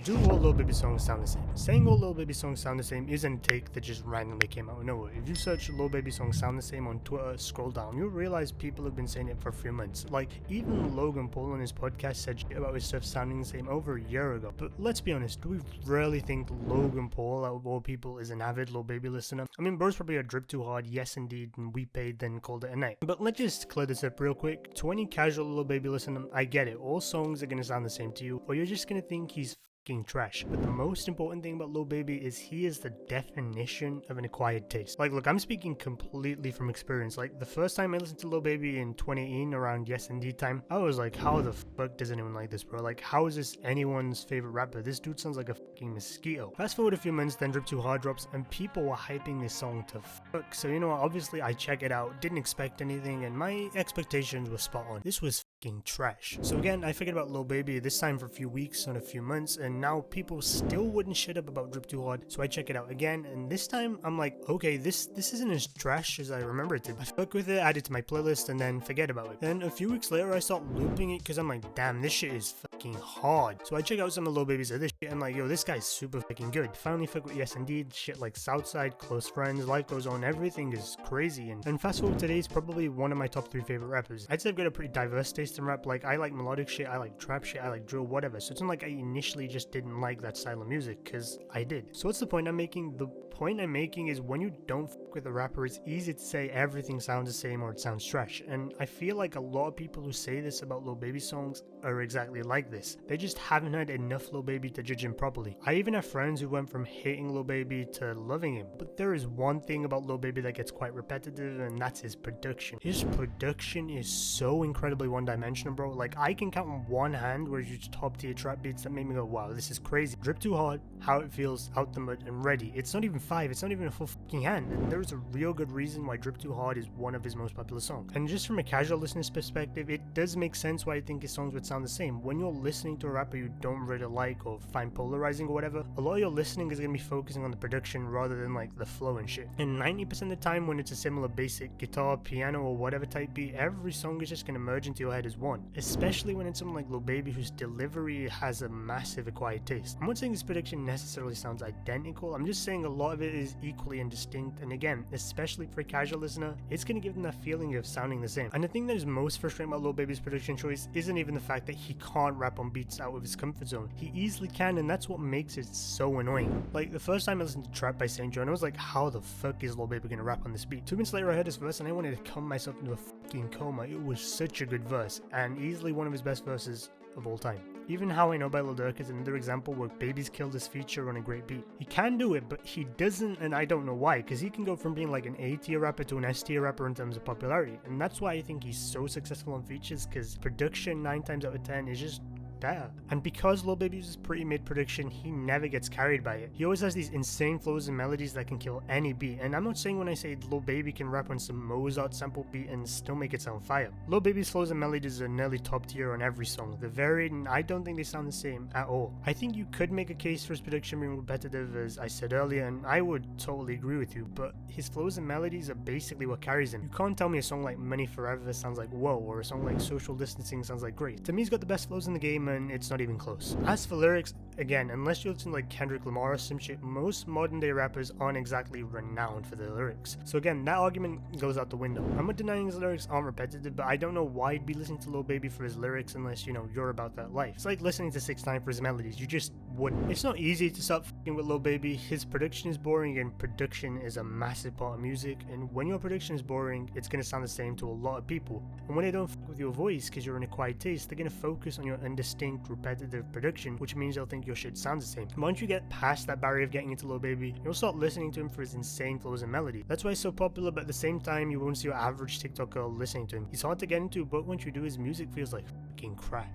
Do all Lil Baby songs sound the same? Saying all Lil Baby songs sound the same isn't a take that just randomly came out of nowhere. If you search Lil Baby songs sound the same on Twitter, scroll down, you'll realize people have been saying it for a few months. Like, even Logan Paul on his podcast said shit about his stuff sounding the same over a year ago. But let's be honest, do we really think Logan Paul, out of all people, is an avid Lil Baby listener? I mean, bro's probably a drip too hard, yes indeed, and we paid then called it a night. But let's just clear this up real quick. To any casual Lil Baby listener, I get it, all songs are gonna sound the same to you, or you're just gonna think he's trash. But the most important thing about Lil Baby is he is the definition of an acquired taste. Like, look, I'm speaking completely from experience. Like, the first time I listened to Lil Baby in 2018 around Yes Indeed time, I was like, how the fuck does anyone like this, bro? Like, how is this anyone's favorite rapper? This dude sounds like a fucking mosquito. Fast forward a few months, then Drip Too Hard drops, and people were hyping this song to fuck. So, you know what, obviously I check it out, didn't expect anything, and my expectations were spot on. This was fucking trash. So again, I figured about Lil Baby this time for a few weeks and a few months, and now people still wouldn't shut up about Drip Too Hard, so I check it out again, and this time I'm like, okay, this isn't as trash as I remember it to be. I fuck with it, add it to my playlist, and then forget about it. Then a few weeks later I start looping it because I'm like, damn, this shit is fucking hard. So I check out some of Lil Baby's other shit, and like, yo, this guy's super fucking good. Finally fuck with Yes Indeed, shit like Southside, Close Friends, Life Goes On, everything is crazy, and fast forward today, he's probably one of my top 3 favorite rappers. I'd say I've got a pretty diverse taste in rap. Like, I like melodic shit, I like trap shit, I like drill, whatever. So it's not like I initially just didn't like that style of music, because I did. So what's the point I'm making? The point I'm making is when you don't fuck with a rapper, it's easy to say everything sounds the same or it sounds trash. And I feel like a lot of people who say this about Lil Baby songs are exactly like this. They just haven't heard enough Lil Baby to judge him properly. I even have friends who went from hating Lil Baby to loving him. But there is one thing about Lil Baby that gets quite repetitive, and that's his production. His production is so incredibly one-dimensional, bro. Like, I can count on one hand where you top tier trap beats that make me go, wow, this is crazy. Drip Too Hard, How It Feels, Out the Mud, and Ready. It's not even 5, it's not even a full fucking hand. And there's a real good reason why Drip Too Hard is one of his most popular songs. And just from a casual listener's perspective, it does make sense why I think his songs would sound the same. When you're listening to a rapper you don't really like or find polarizing or whatever, a lot of your listening is going to be focusing on the production rather than like the flow and shit. And 90% of the time when it's a similar basic guitar, piano, or whatever type beat, every song is just going to merge into your head as one. Especially when it's someone like Lil Baby whose delivery has a massive acquired taste. I'm not saying his production necessarily sounds identical, I'm just saying a lot of it is equally and distinct, and again, especially for a casual listener, it's going to give them that feeling of sounding the same. And the thing that is most frustrating about Lil Baby's production choice isn't even the fact that he can't rap on beats out of his comfort zone. He easily can, and that's what makes it so annoying. Like, the first time I listened to Trap by St. John, I was like, how the fuck is Lil Baby gonna rap on this beat? 2 minutes later I heard his verse and I wanted to calm myself into a fucking coma. It was such a good verse, and easily one of his best verses of all time. Even How I Know by Lil Durk is another example where Baby's killed his feature on a great beat. He can do it, but he doesn't, and I don't know why, because he can go from being like an A tier rapper to an S tier rapper in terms of popularity, and that's why I think he's so successful on features, because production 9 times out of 10 is just better. And because Lil Baby uses pretty mid production, he never gets carried by it. He always has these insane flows and melodies that can kill any beat, and I'm not saying when I say Lil Baby can rap on some Mozart sample beat and still make it sound fire. Lil Baby's flows and melodies are nearly top tier on every song. They're varied, and I don't think they sound the same at all. I think you could make a case for his production being repetitive, as I said earlier, and I would totally agree with you, but his flows and melodies are basically what carries him. You can't tell me a song like Money Forever sounds like Whoa, or a song like Social Distancing sounds like Great. To me, he's got the best flows in the game, and it's not even close. As for lyrics, again, unless you listen to like Kendrick Lamar or some shit, most modern day rappers aren't exactly renowned for their lyrics. So again, that argument goes out the window. I'm not denying his lyrics aren't repetitive, but I don't know why you'd be listening to Lil Baby for his lyrics unless, you know, you're about that life. It's like listening to 6ix9ine for his melodies. You just wouldn't. It's not easy to stop fucking with Lil Baby. His production is boring, and production is a massive part of music, and when your production is boring, it's gonna sound the same to a lot of people. And when they don't fuck with your voice because you're an acquired taste, they're gonna focus on your indistinct, repetitive production, which means they'll think your shit sounds the same. Once you get past that barrier of getting into Lil Baby, you'll start listening to him for his insane flows and melody. That's why he's so popular, but at the same time, you won't see your average TikTok girl listening to him. He's hard to get into, but once you do, his music feels like fucking crack.